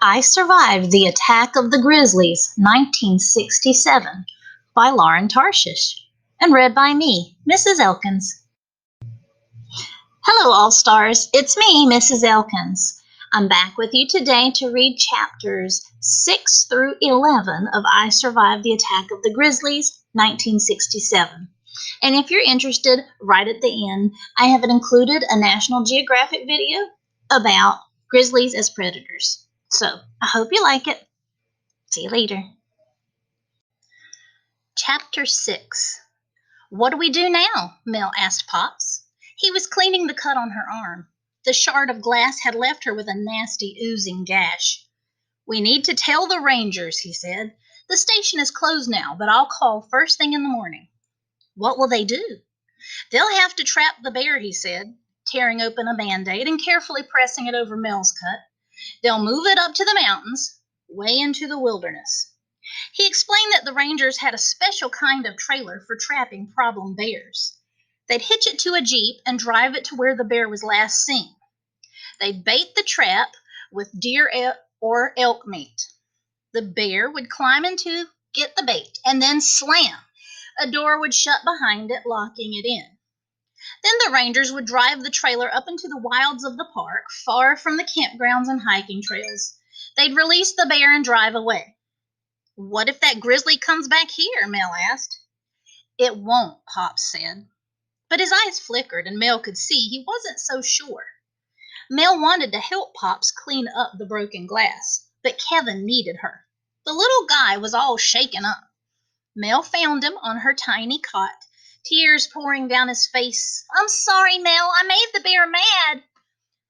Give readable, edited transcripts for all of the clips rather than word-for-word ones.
I Survived the Attack of the Grizzlies, 1967, by Lauren Tarshish, and read by me, Mrs. Elkins. Hello, All Stars. It's me, Mrs. Elkins. I'm back with you today to read chapters 6 through 11 of I Survived the Attack of the Grizzlies, 1967. And if you're interested, right at the end, I have included a National Geographic video about grizzlies as predators. So, I hope you like it. See you later. Chapter 6. What do we do now? Mel asked Pops. He was cleaning the cut on her arm. The shard of glass had left her with a nasty, oozing gash. We need to tell the rangers, he said. The station is closed now, but I'll call first thing in the morning. What will they do? They'll have to trap the bear, he said, tearing open a Band-Aid and carefully pressing it over Mel's cut. They'll move it up to the mountains, way into the wilderness. He explained that the rangers had a special kind of trailer for trapping problem bears. They'd hitch it to a Jeep and drive it to where the bear was last seen. They'd bait the trap with deer or elk meat. The bear would climb in to get the bait and then slam. A door would shut behind it, locking it in. Then the rangers would drive the trailer up into the wilds of the park, far from the campgrounds and hiking trails. They'd release the bear and drive away. What if that grizzly comes back here? Mel asked. It won't, Pops said. But his eyes flickered and Mel could see he wasn't so sure. Mel wanted to help Pops clean up the broken glass, but Kevin needed her. The little guy was all shaken up. Mel found him on her tiny cot, tears pouring down his face. I'm sorry, Mel. I made the bear mad.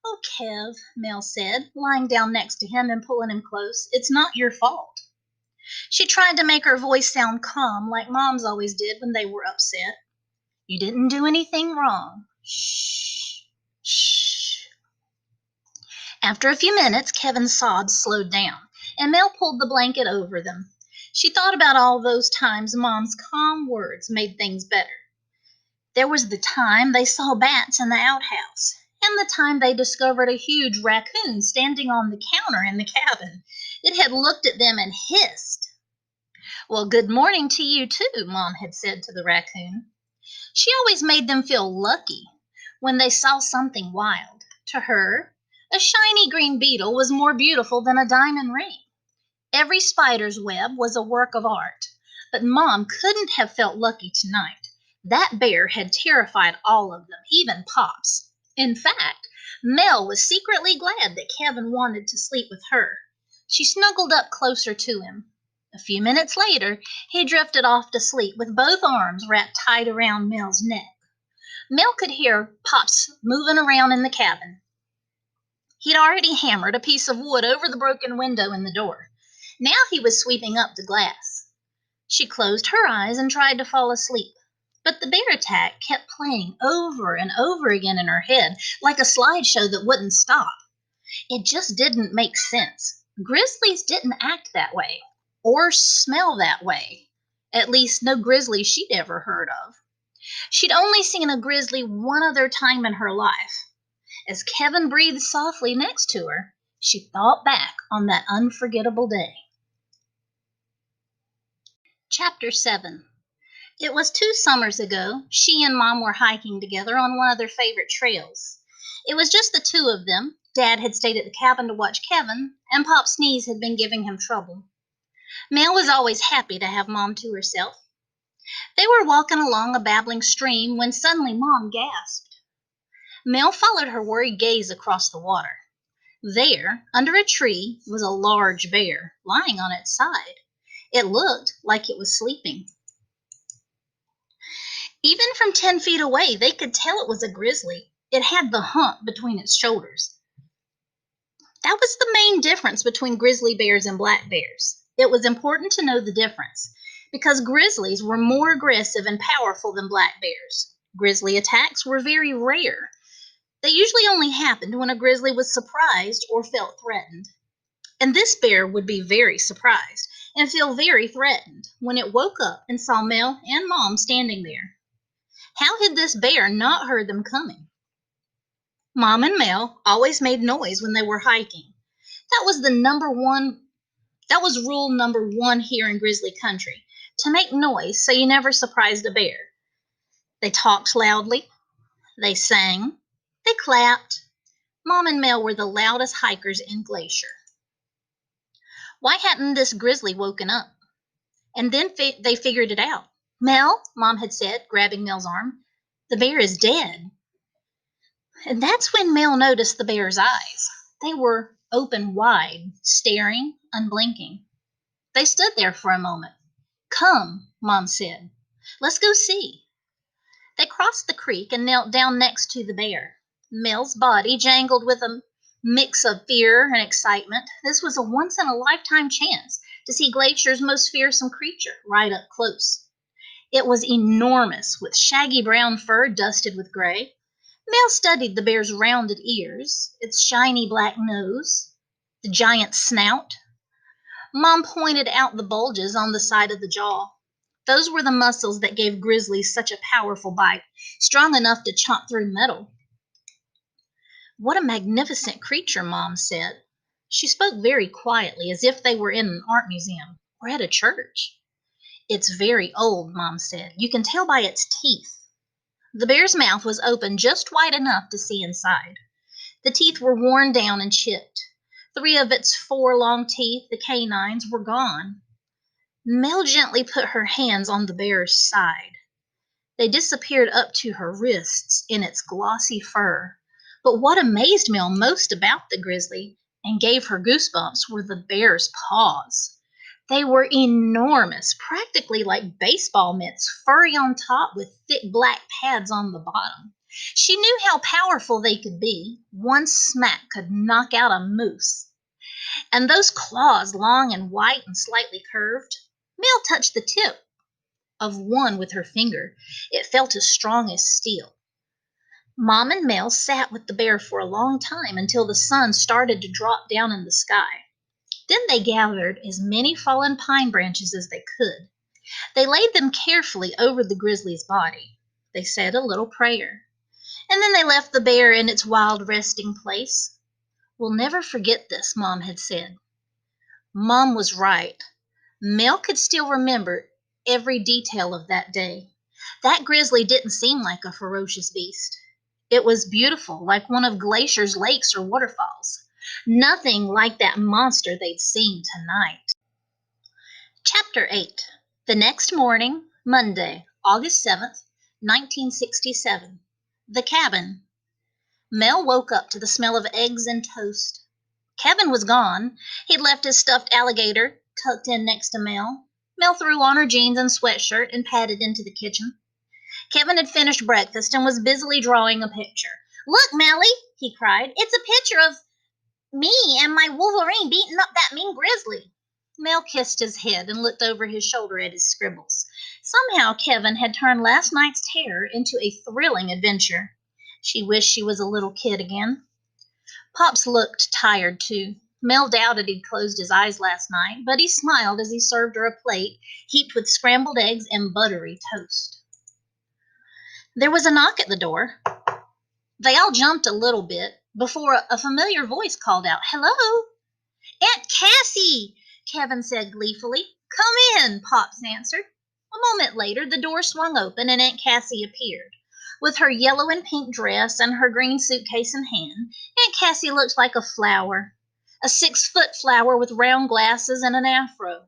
Oh, Kev, Mel said, lying down next to him and pulling him close. It's not your fault. She tried to make her voice sound calm, like moms always did when they were upset. You didn't do anything wrong. Shh, shh. After a few minutes, Kevin's sobs slowed down, and Mel pulled the blanket over them. She thought about all those times Mom's calm words made things better. There was the time they saw bats in the outhouse, and the time they discovered a huge raccoon standing on the counter in the cabin. It had looked at them and hissed. Well, good morning to you too, Mom had said to the raccoon. She always made them feel lucky when they saw something wild. To her, a shiny green beetle was more beautiful than a diamond ring. Every spider's web was a work of art, but Mom couldn't have felt lucky tonight. That bear had terrified all of them, even Pops. In fact, Mel was secretly glad that Kevin wanted to sleep with her. She snuggled up closer to him. A few minutes later, he drifted off to sleep with both arms wrapped tight around Mel's neck. Mel could hear Pops moving around in the cabin. He'd already hammered a piece of wood over the broken window in the door. Now he was sweeping up the glass. She closed her eyes and tried to fall asleep, but the bear attack kept playing over and over again in her head, like a slideshow that wouldn't stop. It just didn't make sense. Grizzlies didn't act that way, or smell that way. At least no grizzly she'd ever heard of. She'd only seen a grizzly one other time in her life. As Kevin breathed softly next to her, she thought back on that unforgettable day. Chapter 7. It was 2 summers ago. She and Mom were hiking together on one of their favorite trails. It was just the two of them. Dad had stayed at the cabin to watch Kevin, and Pop's knees had been giving him trouble. Mel was always happy to have Mom to herself. They were walking along a babbling stream when suddenly Mom gasped. Mel followed her worried gaze across the water. There, under a tree, was a large bear, lying on its side. It looked like it was sleeping. Even from 10 feet away, they could tell it was a grizzly. It had the hump between its shoulders. That was the main difference between grizzly bears and black bears. It was important to know the difference, because grizzlies were more aggressive and powerful than black bears. Grizzly attacks were very rare. They usually only happened when a grizzly was surprised or felt threatened. And this bear would be very surprised and feel very threatened when it woke up and saw Mel and Mom standing there. How had this bear not heard them coming? Mom and Mel always made noise when they were hiking. That was rule number one here in Grizzly Country, to make noise so you never surprised a bear. They talked loudly, they sang, they clapped. Mom and Mel were the loudest hikers in Glacier. Why hadn't this grizzly woken up? And then they figured it out. Mel, Mom had said, grabbing Mel's arm, the bear is dead. And that's when Mel noticed the bear's eyes. They were open wide, staring, unblinking. They stood there for a moment. Come, Mom said. Let's go see. They crossed the creek and knelt down next to the bear. Mel's body jangled with a mix of fear and excitement. This was a once-in-a-lifetime chance to see Glacier's most fearsome creature right up close. It was enormous, with shaggy brown fur dusted with gray. Mel studied the bear's rounded ears, its shiny black nose, the giant snout. Mom pointed out the bulges on the side of the jaw. Those were the muscles that gave grizzlies such a powerful bite, strong enough to chomp through metal. What a magnificent creature, Mom said. She spoke very quietly, as if they were in an art museum or at a church. It's very old, Mom said. You can tell by its teeth. The bear's mouth was open just wide enough to see inside. The teeth were worn down and chipped. 3 of its 4 long teeth, the canines, were gone. Mel gently put her hands on the bear's side. They disappeared up to her wrists in its glossy fur. But what amazed Mel most about the grizzly and gave her goosebumps were the bear's paws. They were enormous, practically like baseball mitts, furry on top with thick black pads on the bottom. She knew how powerful they could be. One smack could knock out a moose. And those claws, long and white and slightly curved. Mel touched the tip of one with her finger. It felt as strong as steel. Mom and Mel sat with the bear for a long time until the sun started to drop down in the sky. Then they gathered as many fallen pine branches as they could. They laid them carefully over the grizzly's body. They said a little prayer. And then they left the bear in its wild resting place. We'll never forget this, Mom had said. Mom was right. Mel could still remember every detail of that day. That grizzly didn't seem like a ferocious beast. It was beautiful, like one of Glacier's lakes or waterfalls. Nothing like that monster they'd seen tonight. Chapter 8. The next morning, Monday, August 7th, 1967. The cabin. Mel woke up to the smell of eggs and toast. Kevin was gone. He'd left his stuffed alligator tucked in next to Mel. Mel threw on her jeans and sweatshirt and padded into the kitchen. Kevin had finished breakfast and was busily drawing a picture. Look, Melly, he cried. It's a picture of me and my Wolverine beating up that mean grizzly. Mel kissed his head and looked over his shoulder at his scribbles. Somehow Kevin had turned last night's terror into a thrilling adventure. She wished she was a little kid again. Pops looked tired, too. Mel doubted he'd closed his eyes last night, but he smiled as he served her a plate heaped with scrambled eggs and buttery toast. There was a knock at the door. They all jumped a little bit before a familiar voice called out, "Hello?" "Aunt Cassie," Kevin said gleefully. "Come in," Pops answered. A moment later, the door swung open and Aunt Cassie appeared. With her yellow and pink dress and her green suitcase in hand, Aunt Cassie looked like a flower. A 6-foot flower with round glasses and an afro.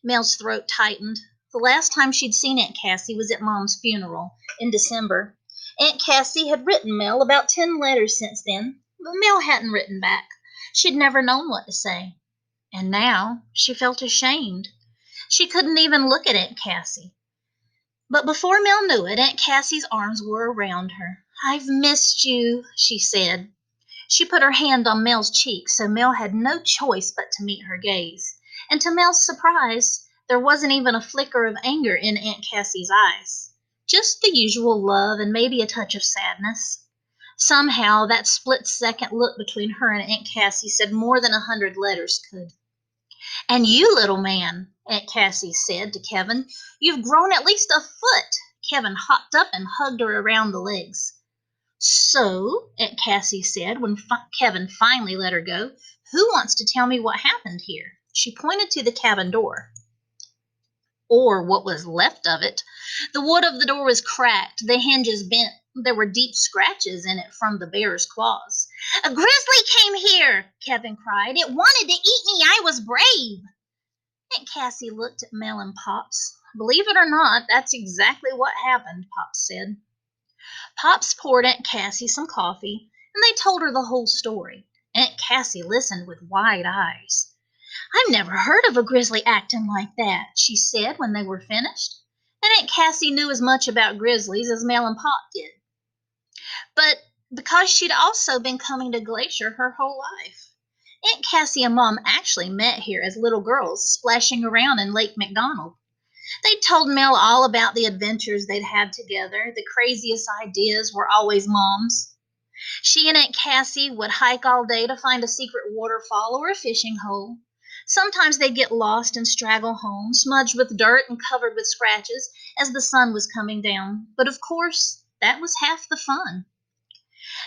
Mel's throat tightened. The last time she'd seen Aunt Cassie was at Mom's funeral in December. Aunt Cassie had written Mel about 10 letters since then, but Mel hadn't written back. She'd never known what to say. And now she felt ashamed. She couldn't even look at Aunt Cassie. But before Mel knew it, Aunt Cassie's arms were around her. "I've missed you," she said. She put her hand on Mel's cheek, so Mel had no choice but to meet her gaze. And to Mel's surprise, there wasn't even a flicker of anger in Aunt Cassie's eyes. Just the usual love and maybe a touch of sadness. Somehow, that split-second look between her and Aunt Cassie said more than 100 letters could. "And you, little man," Aunt Cassie said to Kevin, "you've grown at least a foot." Kevin hopped up and hugged her around the legs. So, Aunt Cassie said when Kevin finally let her go, who wants to tell me what happened here? She pointed to the cabin door, or what was left of it. The wood of the door was cracked, the hinges bent. There were deep scratches in it from the bear's claws. A grizzly came here, Kevin cried. It wanted to eat me. I was brave. Aunt Cassie looked at Mel and Pops. Believe it or not, that's exactly what happened, Pops said. Pops poured Aunt Cassie some coffee, and they told her the whole story. Aunt Cassie listened with wide eyes. I've never heard of a grizzly acting like that, she said when they were finished. And Aunt Cassie knew as much about grizzlies as Mel and Pop did. But because she'd also been coming to Glacier her whole life. Aunt Cassie and Mom actually met here as little girls, splashing around in Lake McDonald. They told Mel all about the adventures they'd had together. The craziest ideas were always Mom's. She and Aunt Cassie would hike all day to find a secret waterfall or a fishing hole. Sometimes they'd get lost and straggle home, smudged with dirt and covered with scratches as the sun was coming down. But of course, that was half the fun.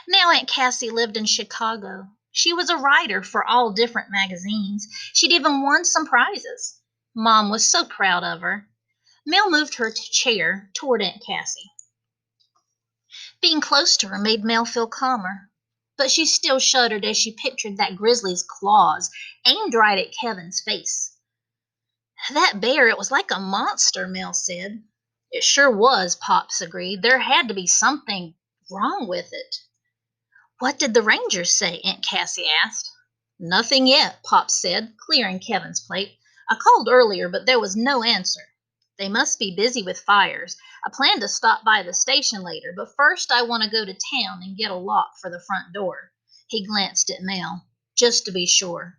Now Aunt Cassie lived in Chicago. She was a writer for all different magazines. She'd even won some prizes. Mom was so proud of her. Mel moved her chair toward Aunt Cassie. Being close to her made Mel feel calmer, but she still shuddered as she pictured that grizzly's claws aimed right at Kevin's face. That bear, it was like a monster, Mel said. It sure was, Pops agreed. There had to be something wrong with it. What did the rangers say? Aunt Cassie asked. Nothing yet, Pops said, clearing Kevin's plate. I called earlier, but there was no answer. They must be busy with fires. I plan to stop by the station later, but first I want to go to town and get a lock for the front door. He glanced at Mel, just to be sure.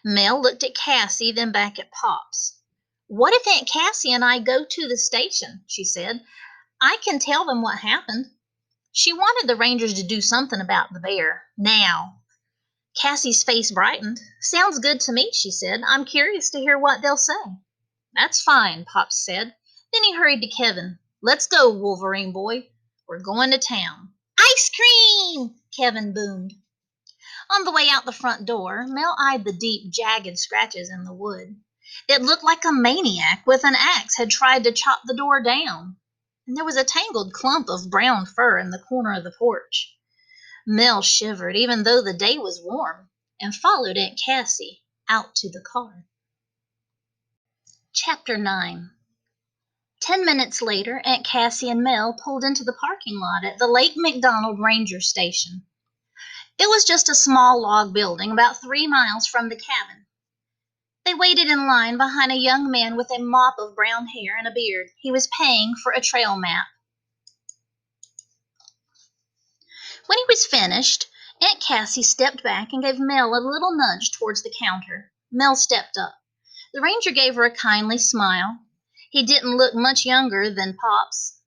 Mel looked at Cassie, then back at Pops. What if Aunt Cassie and I go to the station? She said. I can tell them what happened. She wanted the rangers to do something about the bear, now. Cassie's face brightened. Sounds good to me, she said. I'm curious to hear what they'll say. That's fine, Pops said. Then he hurried to Kevin. Let's go, Wolverine boy. We're going to town. Ice cream! Kevin boomed. On the way out the front door, Mel eyed the deep, jagged scratches in the wood. It looked like a maniac with an axe had tried to chop the door down. And there was a tangled clump of brown fur in the corner of the porch. Mel shivered, even though the day was warm, and followed Aunt Cassie out to the car. Chapter 9. 10 minutes later, Aunt Cassie and Mel pulled into the parking lot at the Lake McDonald Ranger Station. It was just a small log building about 3 miles from the cabin. They waited in line behind a young man with a mop of brown hair and a beard. He was paying for a trail map. When he was finished, Aunt Cassie stepped back and gave Mel a little nudge towards the counter. Mel stepped up. The ranger gave her a kindly smile. He didn't look much younger than Pops.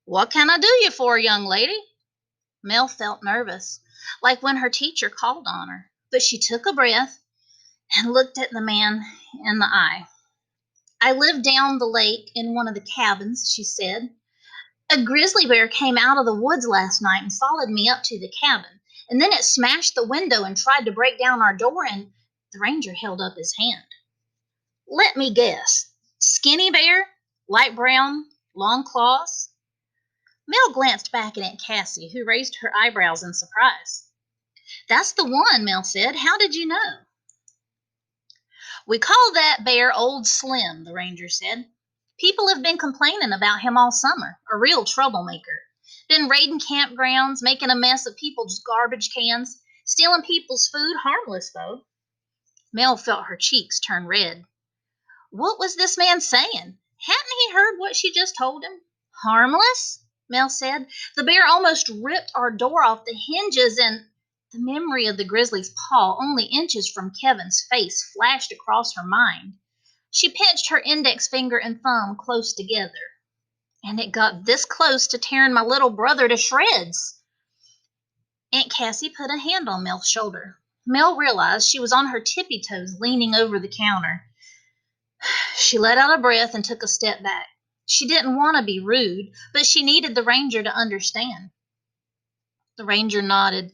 What can I do you for, young lady? Mel felt nervous, like when her teacher called on her, but she took a breath and looked at the man in the eye. I live down the lake in one of the cabins, she said. A grizzly bear came out of the woods last night and followed me up to the cabin, and then it smashed the window and tried to break down our door, and the ranger held up his hand. Let me guess. Skinny bear? Light brown? Long claws? Mel glanced back at Aunt Cassie, who raised her eyebrows in surprise. That's the one, Mel said. How did you know? We call that bear Old Slim, the ranger said. People have been complaining about him all summer. A real troublemaker. Been raiding campgrounds, making a mess of people's garbage cans, stealing people's food. Harmless, though. Mel felt her cheeks turn red. What was this man saying? Hadn't he heard what she just told him? Harmless? Mel said. The bear almost ripped our door off the hinges, and the memory of the grizzly's paw only inches from Kevin's face flashed across her mind. She pinched her index finger and thumb close together. And it got this close to tearing my little brother to shreds. Aunt Cassie put a hand on Mel's shoulder. Mel realized she was on her tippy toes leaning over the counter. She let out a breath and took a step back. She didn't want to be rude, but she needed the ranger to understand. The ranger nodded.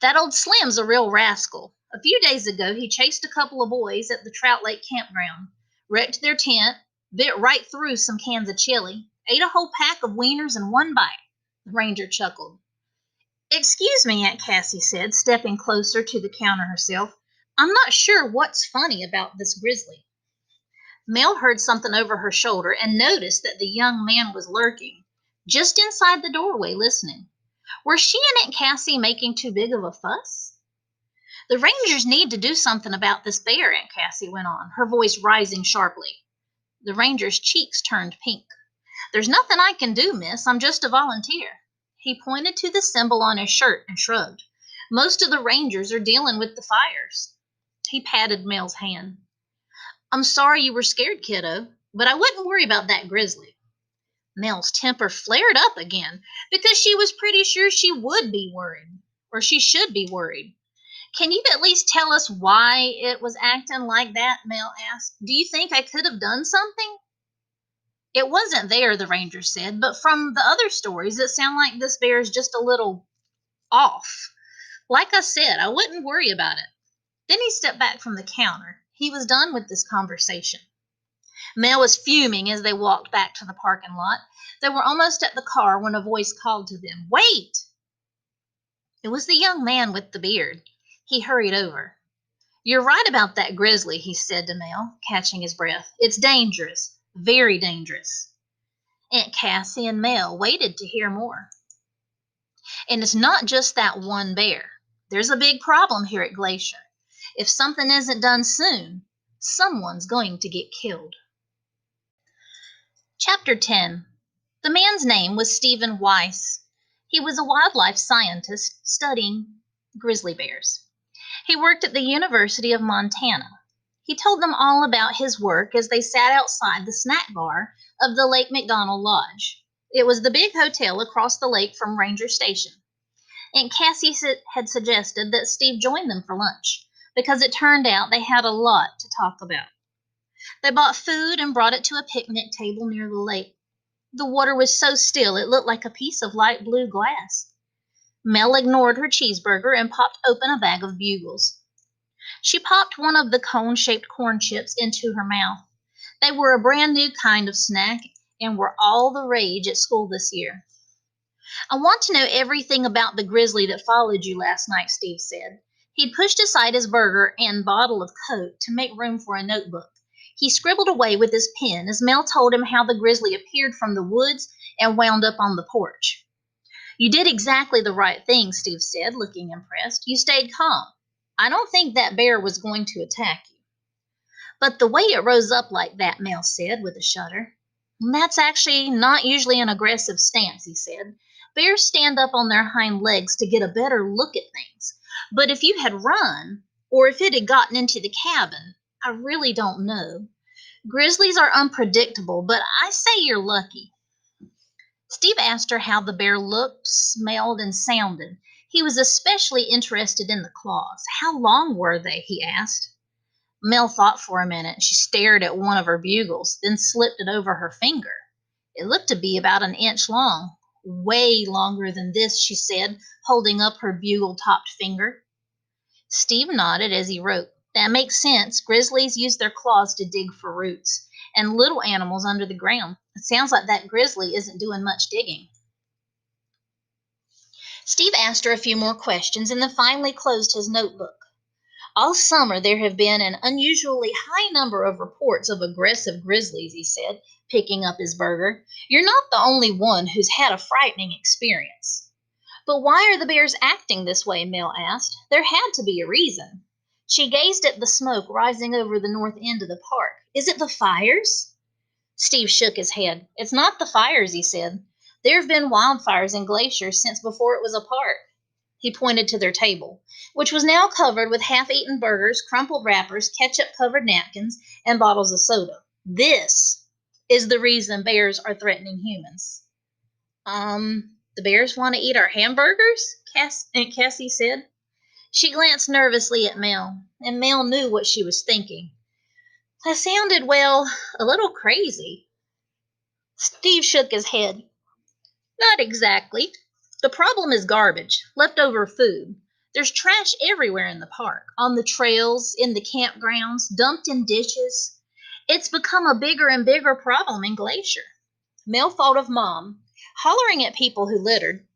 That old Slim's a real rascal. A few days ago, he chased a couple of boys at the Trout Lake campground, wrecked their tent, bit right through some cans of chili, ate a whole pack of wieners in one bite. The ranger chuckled. Excuse me, Aunt Cassie said, stepping closer to the counter herself. I'm not sure what's funny about this grizzly. Mel heard something over her shoulder and noticed that the young man was lurking, just inside the doorway listening. Were she and Aunt Cassie making too big of a fuss? The Rangers need to do something about this bear, Aunt Cassie went on, her voice rising sharply. The Ranger's cheeks turned pink. There's nothing I can do, miss. I'm just a volunteer. He pointed to the symbol on his shirt and shrugged. Most of the Rangers are dealing with the fires. He patted Mel's hand. I'm sorry you were scared, kiddo, but I wouldn't worry about that grizzly. Mel's temper flared up again because she was pretty sure she would be worried, or she should be worried. Can you at least tell us why it was acting like that? Mel asked. Do you think I could have done something? It wasn't there, the ranger said, but from the other stories, it sounded like this bear is just a little off. Like I said, I wouldn't worry about it. Then he stepped back from the counter. He was done with this conversation. Mel was fuming as they walked back to the parking lot. They were almost at the car when a voice called to them, Wait! It was the young man with the beard. He hurried over. You're right about that grizzly, he said to Mel, catching his breath. It's dangerous, very dangerous. Aunt Cassie and Mel waited to hear more. And it's not just that one bear. There's a big problem here at Glacier. If something isn't done soon, someone's going to get killed. Chapter 10. The man's name was Stephen Weiss. He was a wildlife scientist studying grizzly bears. He worked at the University of Montana. He told them all about his work as they sat outside the snack bar of the Lake McDonald Lodge. It was the big hotel across the lake from Ranger Station. Aunt Cassie had suggested that Steve join them for lunch because it turned out they had a lot to talk about. They bought food and brought it to a picnic table near the lake. The water was so still it looked like a piece of light blue glass. Mel ignored her cheeseburger and popped open a bag of Bugles. She popped one of the cone-shaped corn chips into her mouth. They were a brand new kind of snack and were all the rage at school this year. I want to know everything about the grizzly that followed you last night, Steve said. He pushed aside his burger and bottle of Coke to make room for a notebook. He scribbled away with his pen as Mel told him how the grizzly appeared from the woods and wound up on the porch. You did exactly the right thing, Steve said, looking impressed. You stayed calm. I don't think that bear was going to attack you. But the way it rose up like that, Mel said with a shudder. That's actually not usually an aggressive stance, he said. Bears stand up on their hind legs to get a better look at things. But if you had run, or if it had gotten into the cabin, I really don't know. Grizzlies are unpredictable, but I say you're lucky. Steve asked her how the bear looked, smelled, and sounded. He was especially interested in the claws. How long were they? He asked. Mel thought for a minute. She stared at one of her bugles, then slipped it over her finger. It looked to be about an inch long. Way longer than this, she said, holding up her bugle-topped finger. Steve nodded as he wrote. That makes sense. Grizzlies use their claws to dig for roots and little animals under the ground. It sounds like that grizzly isn't doing much digging. Steve asked her a few more questions and then finally closed his notebook. All summer there have been an unusually high number of reports of aggressive grizzlies, he said, picking up his burger. You're not the only one who's had a frightening experience. But why are the bears acting this way? Mel asked. There had to be a reason. She gazed at the smoke rising over the north end of the park. Is it the fires? Steve shook his head. It's not the fires, he said. There have been wildfires in Glacier since before it was a park. He pointed to their table, which was now covered with half-eaten burgers, crumpled wrappers, ketchup-covered napkins, and bottles of soda. This is the reason bears are threatening humans. The bears want to eat our hamburgers? Aunt Cassie said. She glanced nervously at Mel, and Mel knew what she was thinking. That sounded, well, a little crazy. Steve shook his head. Not exactly. The problem is garbage, leftover food. There's trash everywhere in the park, on the trails, in the campgrounds, dumped in ditches. It's become a bigger and bigger problem in Glacier. Mel thought of Mom, hollering at people who littered.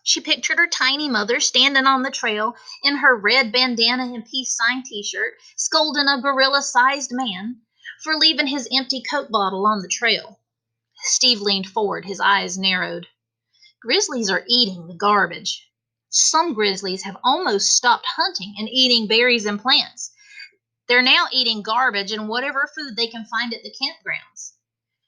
She pictured her tiny mother standing on the trail in her red bandana and peace sign t-shirt, scolding a gorilla-sized man for leaving his empty Coke bottle on the trail. Steve leaned forward, his eyes narrowed. Grizzlies are eating the garbage. Some grizzlies have almost stopped hunting and eating berries and plants. They're now eating garbage and whatever food they can find at the campgrounds.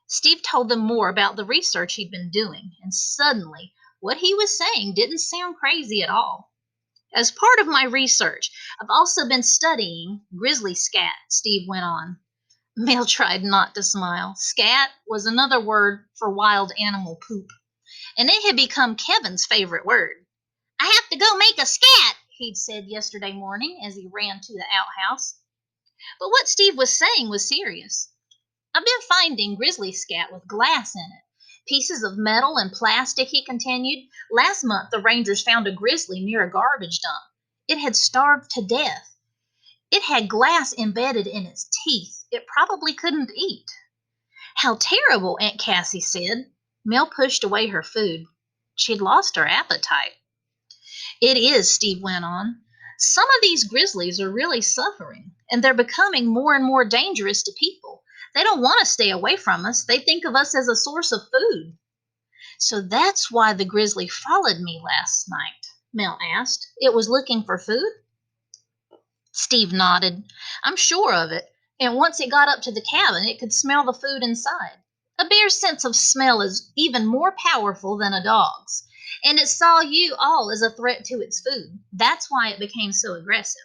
Steve told them more about the research he'd been doing, and suddenly, what he was saying didn't sound crazy at all. As part of my research, I've also been studying grizzly scat, Steve went on. Mel tried not to smile. Scat was another word for wild animal poop, and it had become Kevin's favorite word. I have to go make a scat, he'd said yesterday morning as he ran to the outhouse. But what Steve was saying was serious. I've been finding grizzly scat with glass in it. Pieces of metal and plastic, he continued. Last month, the rangers found a grizzly near a garbage dump. It had starved to death. It had glass embedded in its teeth. It probably couldn't eat. How terrible, Aunt Cassie said. Mel pushed away her food. She'd lost her appetite. It is, Steve went on. Some of these grizzlies are really suffering, and they're becoming more and more dangerous to people. They don't want to stay away from us. They think of us as a source of food. So that's why the grizzly followed me last night, Mel asked. It was looking for food? Steve nodded. I'm sure of it. And once it got up to the cabin, it could smell the food inside. A bear's sense of smell is even more powerful than a dog's. And it saw you all as a threat to its food. That's why it became so aggressive.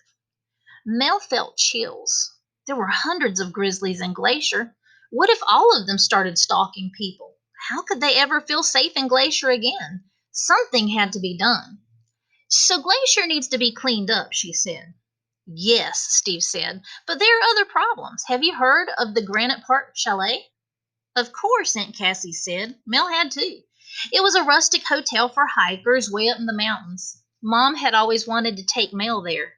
Mel felt chills. There were hundreds of grizzlies in Glacier. What if all of them started stalking people? How could they ever feel safe in Glacier again? Something had to be done. So Glacier needs to be cleaned up, she said. Yes, Steve said, but there are other problems. Have you heard of the Granite Park Chalet? Of course, Aunt Cassie said. Mel had too. It was a rustic hotel for hikers way up in the mountains. Mom had always wanted to take Mel there.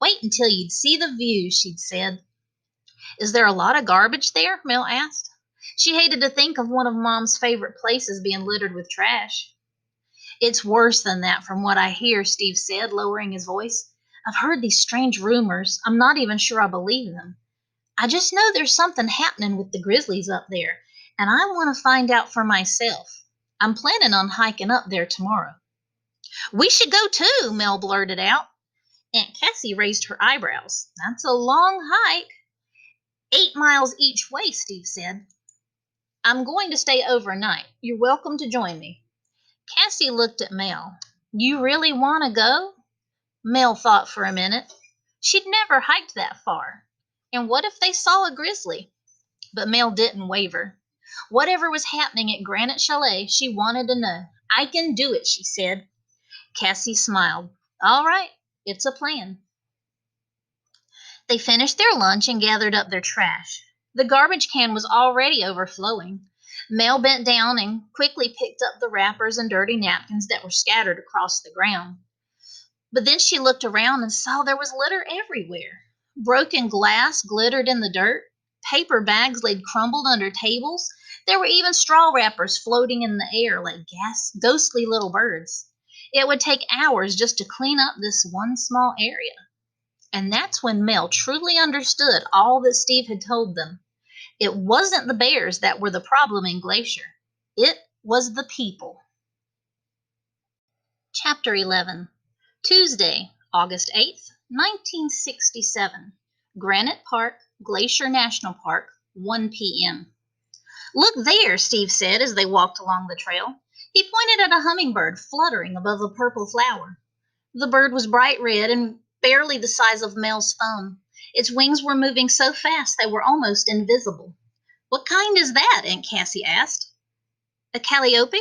Wait until you'd see the view, she'd said. Is there a lot of garbage there? Mel asked. She hated to think of one of Mom's favorite places being littered with trash. It's worse than that from what I hear, Steve said, lowering his voice. I've heard these strange rumors. I'm not even sure I believe them. I just know there's something happening with the grizzlies up there, and I want to find out for myself. I'm planning on hiking up there tomorrow. We should go too, Mel blurted out. Aunt Cassie raised her eyebrows. That's a long hike. 8 miles each way, Steve said. I'm going to stay overnight. You're welcome to join me. Cassie looked at Mel. You really want to go? Mel thought for a minute. She'd never hiked that far. And what if they saw a grizzly? But Mel didn't waver. Whatever was happening at Granite Chalet, she wanted to know. I can do it, she said. Cassie smiled. All right, it's a plan. They finished their lunch and gathered up their trash. The garbage can was already overflowing. Mel bent down and quickly picked up the wrappers and dirty napkins that were scattered across the ground. But then she looked around and saw there was litter everywhere. Broken glass glittered in the dirt. Paper bags laid crumbled under tables. There were even straw wrappers floating in the air like ghostly little birds. It would take hours just to clean up this one small area. And that's when Mel truly understood all that Steve had told them. It wasn't the bears that were the problem in Glacier. It was the people. Chapter 11. Tuesday, August 8th, 1967. Granite Park, Glacier National Park, 1 p.m. Look there, Steve said as they walked along the trail. He pointed at a hummingbird fluttering above a purple flower. The bird was bright red and barely the size of Mel's thumb. Its wings were moving so fast they were almost invisible. What kind is that? Aunt Cassie asked. A calliope?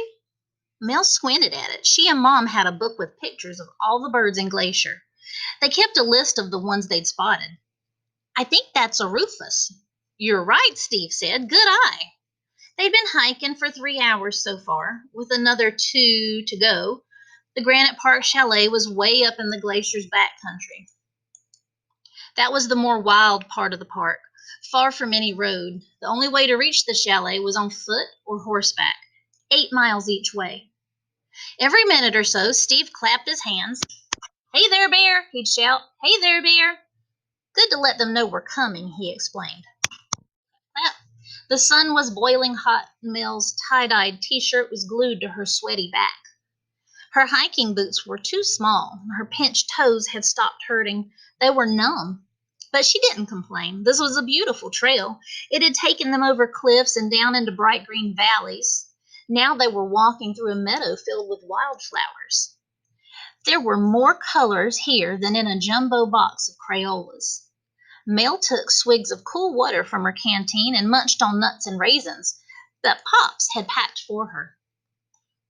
Mel squinted at it. She and Mom had a book with pictures of all the birds in Glacier. They kept a list of the ones they'd spotted. I think that's a rufous. You're right, Steve said. Good eye. They'd been hiking for 3 hours so far, with another 2 to go, The Granite Park Chalet was way up in the glacier's back country. That was the more wild part of the park, far from any road. The only way to reach the chalet was on foot or horseback, 8 miles each way. Every minute or so, Steve clapped his hands. "Hey there, Bear," he'd shout. "Hey there, Bear." "Good to let them know we're coming," he explained. The sun was boiling hot, and Mel's tie-dyed t-shirt was glued to her sweaty back. Her hiking boots were too small. Her pinched toes had stopped hurting. They were numb. But she didn't complain. This was a beautiful trail. It had taken them over cliffs and down into bright green valleys. Now they were walking through a meadow filled with wildflowers. There were more colors here than in a jumbo box of Crayolas. Mel took swigs of cool water from her canteen and munched on nuts and raisins that Pops had packed for her.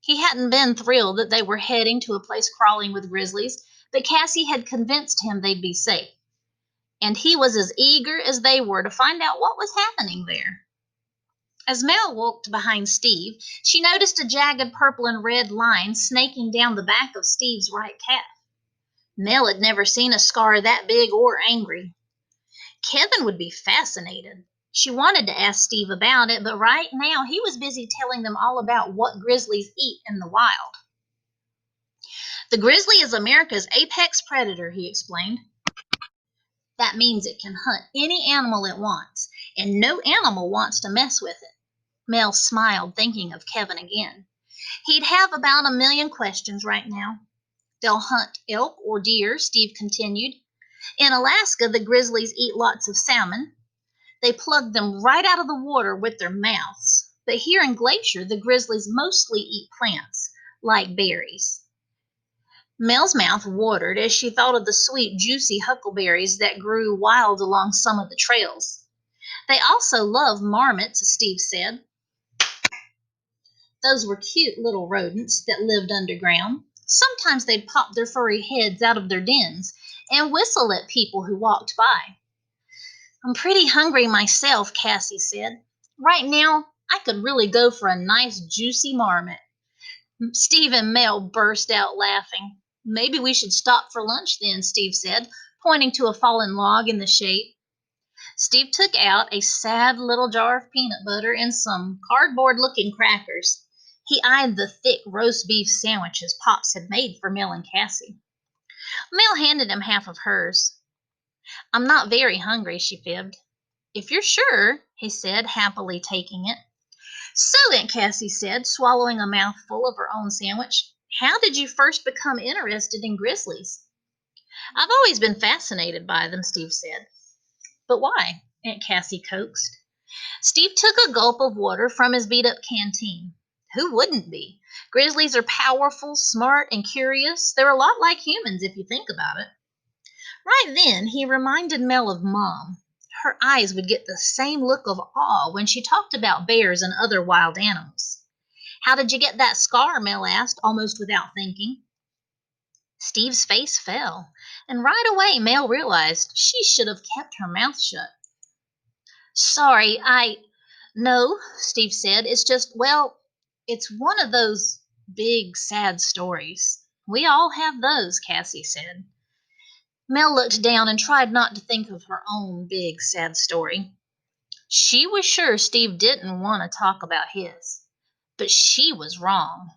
He hadn't been thrilled that they were heading to a place crawling with grizzlies, but Cassie had convinced him they'd be safe. And he was as eager as they were to find out what was happening there. As Mel walked behind Steve, she noticed a jagged purple and red line snaking down the back of Steve's right calf. Mel had never seen a scar that big or angry. Kevin would be fascinated. She wanted to ask Steve about it, but right now he was busy telling them all about what grizzlies eat in the wild. "The grizzly is America's apex predator," he explained. "That means it can hunt any animal it wants, and no animal wants to mess with it." Mel smiled, thinking of Kevin again. He'd have about 1,000,000 questions right now. "They'll hunt elk or deer," Steve continued. "In Alaska, the grizzlies eat lots of salmon. They plug them right out of the water with their mouths. But here in Glacier, the grizzlies mostly eat plants, like berries." Mel's mouth watered as she thought of the sweet, juicy huckleberries that grew wild along some of the trails. "They also love marmots," Steve said. Those were cute little rodents that lived underground. Sometimes they'd pop their furry heads out of their dens and whistle at people who walked by. "I'm pretty hungry myself," Cassie said. "Right now, I could really go for a nice, juicy marmot." Steve and Mel burst out laughing. "Maybe we should stop for lunch then," Steve said, pointing to a fallen log in the shade. Steve took out a sad little jar of peanut butter and some cardboard-looking crackers. He eyed the thick roast beef sandwiches Pops had made for Mel and Cassie. Mel handed him half of hers. "I'm not very hungry," she fibbed. "If you're sure," he said, happily taking it. "So, Aunt Cassie said, swallowing a mouthful of her own sandwich, how did you first become interested in grizzlies?" "I've always been fascinated by them," Steve said. "But why?" Aunt Cassie coaxed. Steve took a gulp of water from his beat-up canteen. Who wouldn't be? Grizzlies are powerful, smart, and curious. They're a lot like humans if you think about it. Right then, he reminded Mel of Mom. Her eyes would get the same look of awe when she talked about bears and other wild animals. "How did you get that scar?" Mel asked, almost without thinking. Steve's face fell, and right away Mel realized she should have kept her mouth shut. "Sorry, No," Steve said. "It's just, well, it's one of those big, sad stories." "We all have those," Cassie said. Mel looked down and tried not to think of her own big, sad story. She was sure Steve didn't want to talk about his, but she was wrong.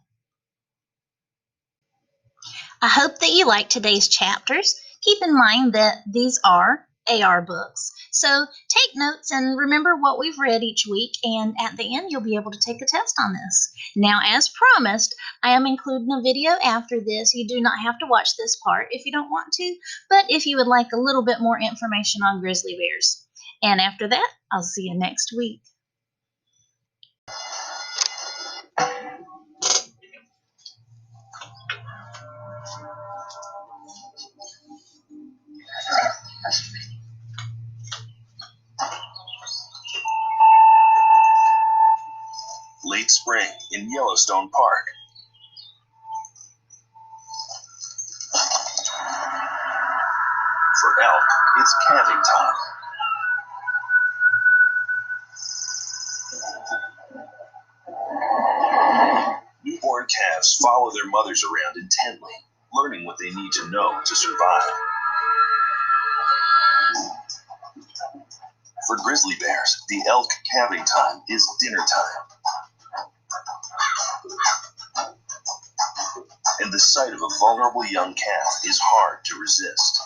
I hope that you liked today's chapters. Keep in mind that these are AR books. So take notes and remember what we've read each week, and at the end you'll be able to take a test on this. Now, as promised, I am including a video after this. You do not have to watch this part if you don't want to, but if you would like a little bit more information on grizzly bears. And after that, I'll see you next week. Late spring in Yellowstone Park. For elk, it's calving time. Newborn calves calves follow their mothers around intently, learning what they need to know to survive. For grizzly bears, the elk calving time is dinner time. And the sight of a vulnerable young calf is hard to resist.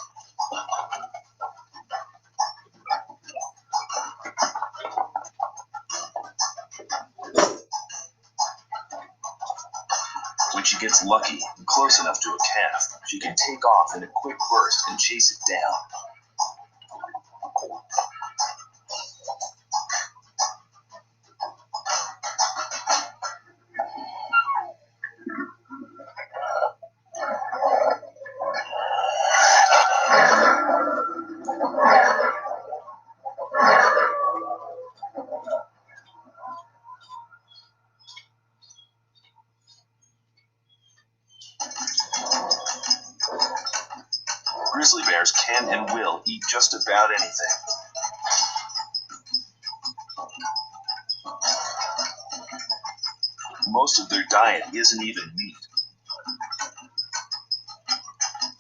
When she gets lucky and close enough to a calf, she can take off in a quick burst and chase it down. Grizzly bears can and will eat just about anything. Most of their diet isn't even meat.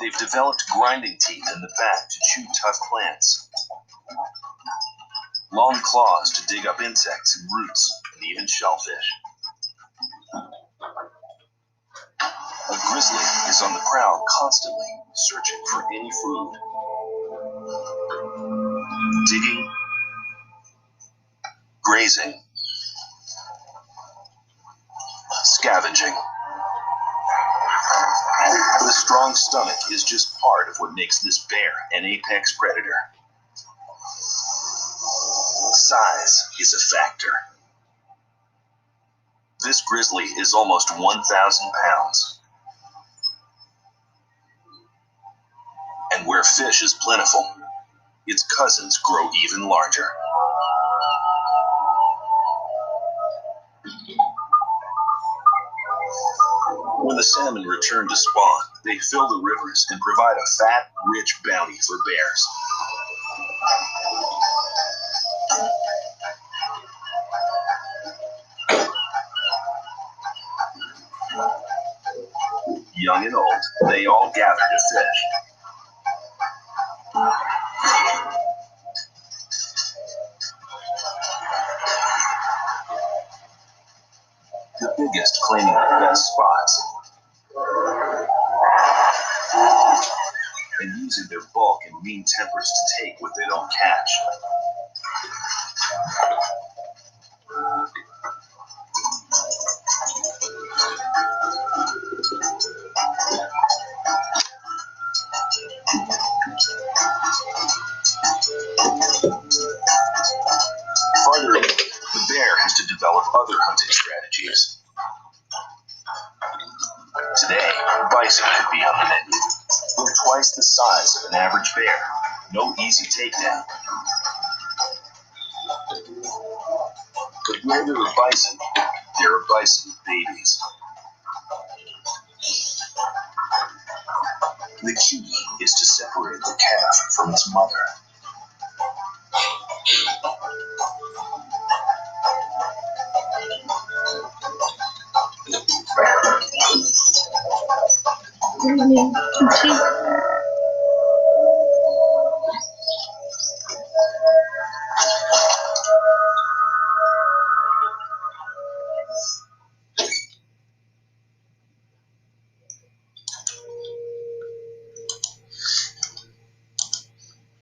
They've developed grinding teeth in the back to chew tough plants, long claws to dig up insects and roots, and even shellfish. A grizzly is on the prowl constantly, searching for any food. Digging, grazing, scavenging. The strong stomach is just part of what makes this bear an apex predator. Size is a factor. This grizzly is almost 1,000 pounds. And where fish is plentiful, its cousins grow even larger. When the salmon return to spawn, they fill the rivers and provide a fat, rich bounty for bears. Young and old, they all gather to fish. The biggest claiming the best spots, and using their bulk and mean tempers to take what they don't catch. Farther inland, the bear has to develop other hunting strategies. Today, bison could be on the menu. They're twice the size of an average bear. No easy takedown. But where there are bison, there are bison babies. The key is to separate the calf from its mother.